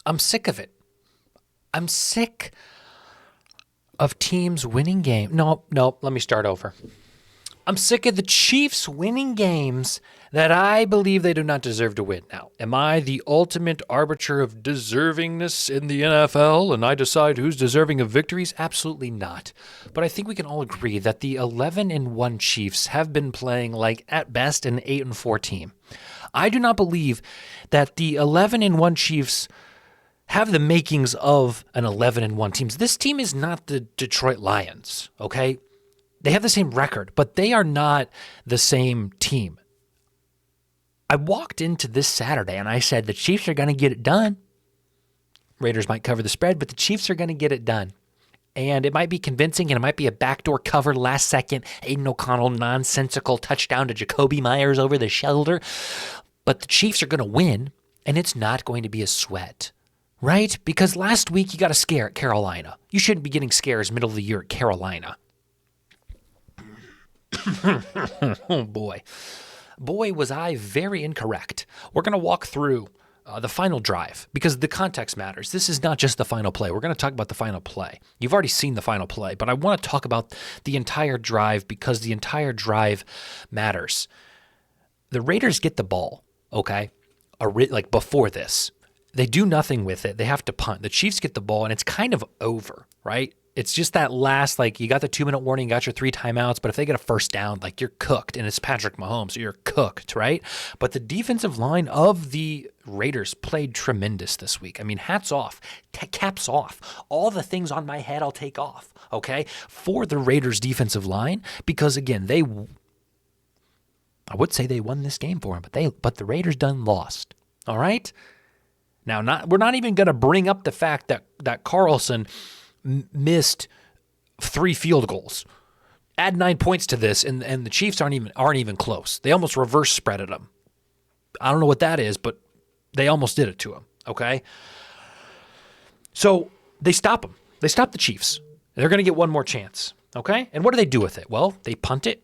I'm sick of it. I'm sick of teams winning games. No, let me start over. I'm sick of the Chiefs winning games that I believe they do not deserve to win. Now, am I the ultimate arbiter of deservingness in the NFL and I decide who's deserving of victories? Absolutely not. But I think we can all agree that the 11-1 Chiefs have been playing like, at best, an 8-4 team. I do not believe that the 11-1 Chiefs have the makings of an 11-1 team. This team is not the Detroit Lions, okay? They have the same record, but they are not the same team. I walked into this Saturday and I said the Chiefs are going to get it done. Raiders might cover the spread, but the Chiefs are going to get it done. And it might be convincing, and it might be a backdoor cover last second, Aiden O'Connell nonsensical touchdown to Jacoby Myers over the shoulder. But the Chiefs are going to win, and it's not going to be a sweat. Right? Because last week you got a scare at Carolina. You shouldn't be getting scares middle of the year at Carolina. Oh, boy. Boy, was I very incorrect. We're going to walk through the final drive because the context matters. This is not just the final play. We're going to talk about the final play. You've already seen the final play, but I want to talk about the entire drive because the entire drive matters. The Raiders get the ball, okay, like before this. They do nothing with it. They have to punt. The Chiefs get the ball, and it's kind of over, right? It's just that last, like, you got the 2-minute warning, you got your 3 timeouts, but if they get a first down, like, you're cooked, and it's Patrick Mahomes, so you're cooked, right? But the defensive line of the Raiders played tremendous this week. I mean, hats off, caps off. All the things on my head I'll take off, okay, for the Raiders defensive line, because, again, I would say they won this game for them, but the Raiders done lost, all right? Now, we're not even going to bring up the fact that Carlson missed 3 field goals. Add 9 points to this, and the Chiefs aren't even close. They almost reverse spreaded them. I don't know what that is, but they almost did it to him. Okay, so they stop them. They stop the Chiefs. They're going to get one more chance. Okay, and what do they do with it? Well, they punt it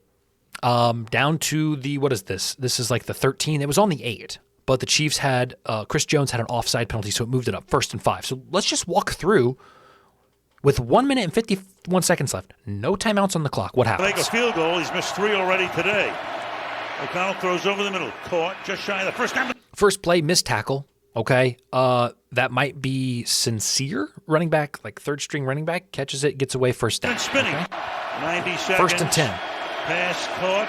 down to the, what is this? This is like the 13. It was on the 8. But the Chiefs had, Chris Jones had an offside penalty, so it moved it up 1st and 5. So let's just walk through with 1 minute and 51 seconds left. No timeouts on the clock. What happens? Make a field goal. He's missed 3 already today. O'Connell throws over the middle. Caught just shy of the first time. First play, missed tackle. Okay. That might be Sincere, running back, like 3rd string running back, catches it, gets away, first down. Spinning. Okay. 90 seconds. 1st and 10. Pass caught.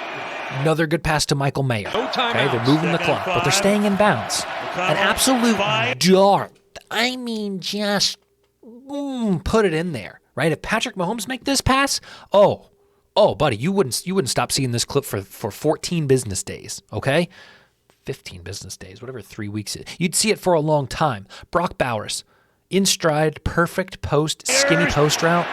Another good pass to Michael Mayer. No timeout. Okay, they're moving the clock, but they're staying in bounds. An absolute dart. I mean, just put it in there, right? If Patrick Mahomes make this pass, oh, buddy, you wouldn't stop seeing this clip for 14 business days, okay? 15 business days, whatever 3 weeks is. You'd see it for a long time. Brock Bowers, in stride, perfect post, skinny post route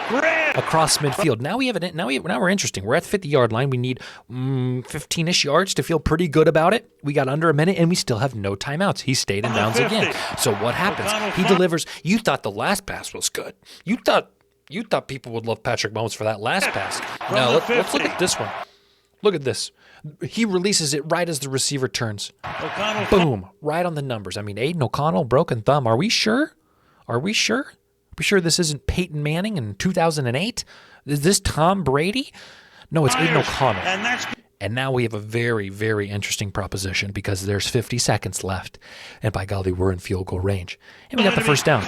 across midfield. Now we're interesting. We're at the 50-yard line. We need 15-ish yards to feel pretty good about it. We got under a minute, and we still have no timeouts. He stayed in bounds again. So what happens? He delivers. You thought the last pass was good. You thought people would love Patrick Mahomes for that last pass. Now let's look at this one. Look at this. He releases it right as the receiver turns. Boom, right on the numbers. I mean, Aiden O'Connell, broken thumb. Are we sure? Are we sure this isn't Peyton Manning in 2008? Is this Tom Brady? No, it's Aiden O'Connell. And now we have a very, very interesting proposition because there's 50 seconds left. And by golly, we're in field goal range. And we got the first down.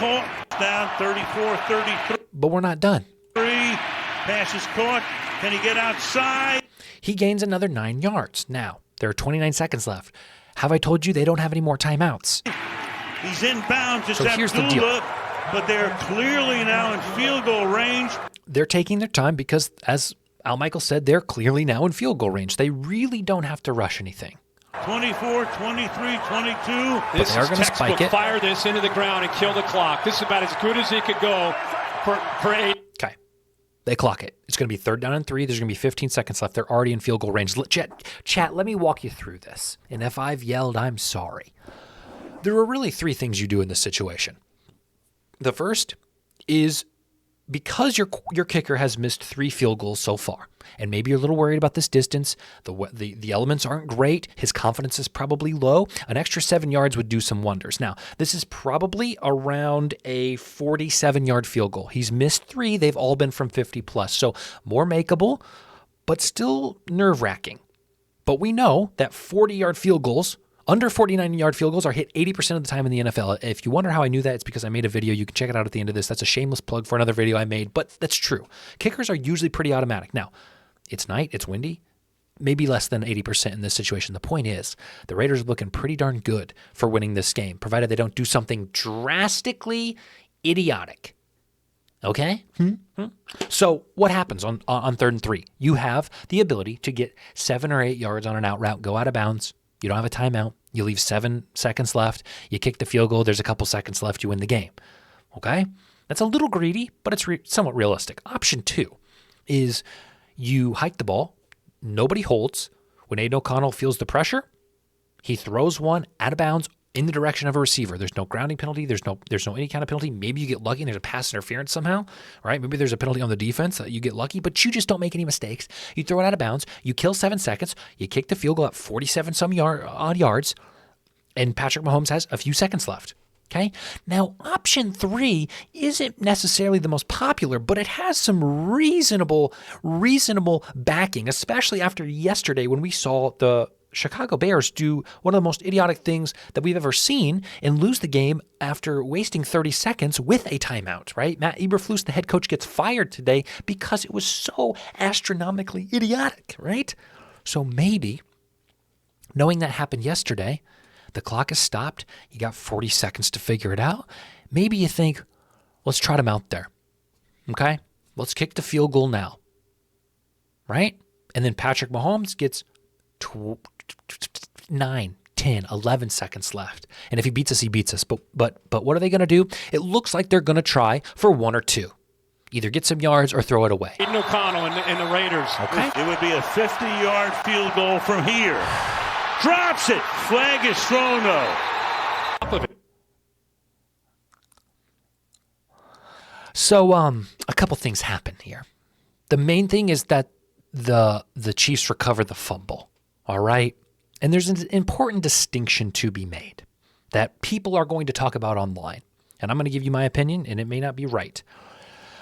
Down 34-33. But we're not done. Pass is caught. Can he get outside? He gains another 9 yards. Now, there are 29 seconds left. Have I told you they don't have any more timeouts? He's in bounds. It's so here's the deal. But they're clearly now in field goal range. They're taking their time because, as Al Michaels said, they're clearly now in field goal range. They really don't have to rush anything. 24, 23, 22. But they are going to spike it. Fire this into the ground and kill the clock. This is about as good as it could go for 8. Okay. They clock it. It's going to be 3rd down and 3. There's going to be 15 seconds left. They're already in field goal range. Chat, let me walk you through this. And if I've yelled, I'm sorry. There are really 3 things you do in this situation. The first is because your kicker has missed 3 field goals so far, and maybe you're a little worried about this distance, the elements aren't great, his confidence is probably low, an extra 7 yards would do some wonders. Now, this is probably around a 47-yard field goal. He's missed 3. They've all been from 50 plus, so more makeable, but still nerve-wracking. But we know that 40-yard field goals, under 49-yard field goals, are hit 80% of the time in the NFL. If you wonder how I knew that, it's because I made a video. You can check it out at the end of this. That's a shameless plug for another video I made, but that's true. Kickers are usually pretty automatic. Now, it's night, it's windy, maybe less than 80% in this situation. The point is, the Raiders are looking pretty darn good for winning this game, provided they don't do something drastically idiotic. Okay? So what happens on 3rd and 3? You have the ability to get 7 or 8 yards on an out route, go out of bounds. You don't have a timeout. You leave 7 seconds left. You kick the field goal. There's a couple seconds left. You win the game. Okay? That's a little greedy, but it's somewhat realistic. Option 2 is you hike the ball. Nobody holds. When Aiden O'Connell feels the pressure, he throws one out of bounds in the direction of a receiver. There's no grounding penalty. There's no any kind of penalty. Maybe you get lucky and there's a pass interference somehow, right? Maybe there's a penalty on the defense that you get lucky, but you just don't make any mistakes. You throw it out of bounds. You kill 7 seconds. You kick the field goal at 47 odd yards, and Patrick Mahomes has a few seconds left. Okay? Now, option 3 isn't necessarily the most popular, but it has some reasonable backing, especially after yesterday when we saw the Chicago Bears do one of the most idiotic things that we've ever seen and lose the game after wasting 30 seconds with a timeout, right? Matt Eberflus, the head coach, gets fired today because it was so astronomically idiotic, right? So maybe, knowing that happened yesterday, the clock is stopped, you got 40 seconds to figure it out. Maybe you think, let's trot him out there, okay? Let's kick the field goal now, right? And then Patrick Mahomes gets 9, 10, 11 seconds left. And if he beats us, he beats us. But what are they going to do? It looks like they're going to try for 1 or 2. Either get some yards or throw it away. Aiden O'Connell and the Raiders. Okay. It would be a 50-yard field goal from here. Drops it. Flag is thrown, though. So a couple things happen here. The main thing is that the Chiefs recover the fumble. All right? And there's an important distinction to be made that people are going to talk about online. And I'm going to give you my opinion, and it may not be right.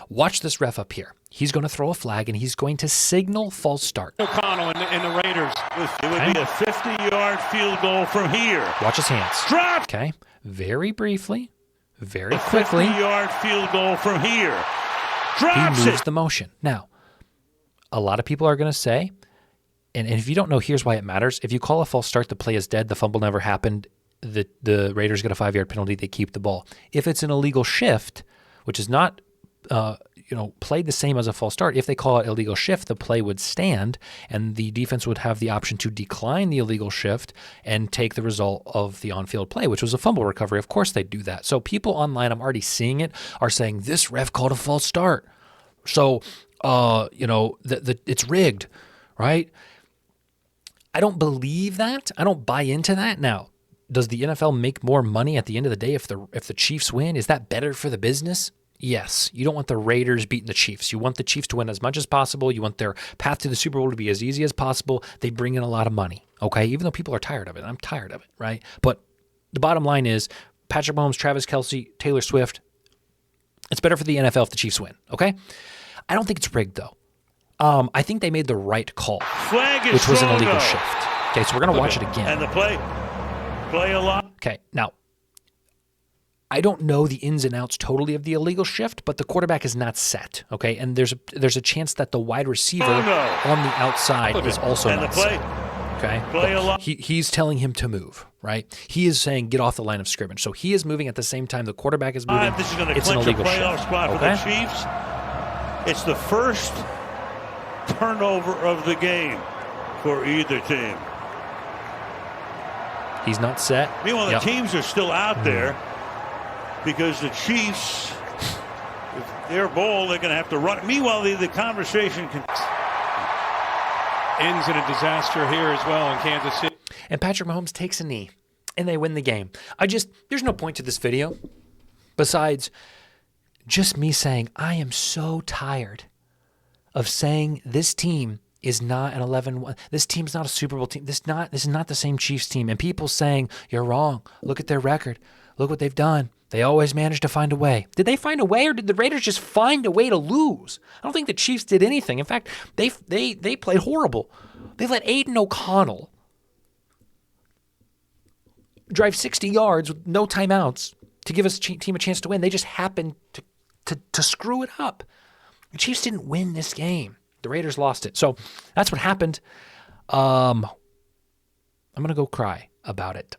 Watch this ref up here. He's going to throw a flag, and he's going to signal false start. O'Connell and the Raiders. It would be a 50-yard field goal from here. Watch his hands. Drop. Okay? Very briefly, very quickly. 50-yard field goal from here. Drops he moves it. the motion. Now, a lot of people are going to say, and if you don't know, here's why it matters. If you call a false start, the play is dead, the fumble never happened, the Raiders get a 5-yard penalty, they keep the ball. If it's an illegal shift, which is not played the same as a false start, if they call it illegal shift, the play would stand, and the defense would have the option to decline the illegal shift and take the result of the on-field play, which was a fumble recovery. Of course they'd do that. So people online, I'm already seeing it, are saying, this ref called a false start. So, it's rigged, right? I don't believe that. I don't buy into that. Now, does the NFL make more money at the end of the day if the Chiefs win? Is that better for the business? Yes. You don't want the Raiders beating the Chiefs. You want the Chiefs to win as much as possible. You want their path to the Super Bowl to be as easy as possible. They bring in a lot of money, okay? Even though people are tired of it. I'm tired of it, right? But the bottom line is Patrick Mahomes, Travis Kelce, Taylor Swift, it's better for the NFL if the Chiefs win, okay? I don't think it's rigged, though. I think they made the right call, which was an illegal shift. Okay, so we're going to watch it again. And the play a lot. Okay, now, I don't know the ins and outs totally of the illegal shift, but the quarterback is not set, okay? And there's a chance that the wide receiver on the outside is also not set. Okay? He's telling him to move, right? He is saying get off the line of scrimmage. So he is moving at the same time the quarterback is moving. This is going to it's an clinch a illegal playoff shift. spot for the Chiefs. It's the first turnover of the game for either team. He's not set. Meanwhile, the teams are still out there because the Chiefs, if they're bold, they're going to have to run. Meanwhile, the conversation ends in a disaster here as well in Kansas City. And Patrick Mahomes takes a knee, and they win the game. There's no point to this video besides just me saying, I am so tired of saying this team is not an 11-1. This team's not a Super Bowl team. This is not the same Chiefs team. And people saying, you're wrong. Look at their record. Look what they've done. They always manage to find a way. Did they find a way, or did the Raiders just find a way to lose? I don't think the Chiefs did anything. In fact, they played horrible. They let Aiden O'Connell drive 60 yards with no timeouts to give us team a chance to win. They just happened to screw it up. The Chiefs didn't win this game. The Raiders lost it. So that's what happened. I'm going to go cry about it.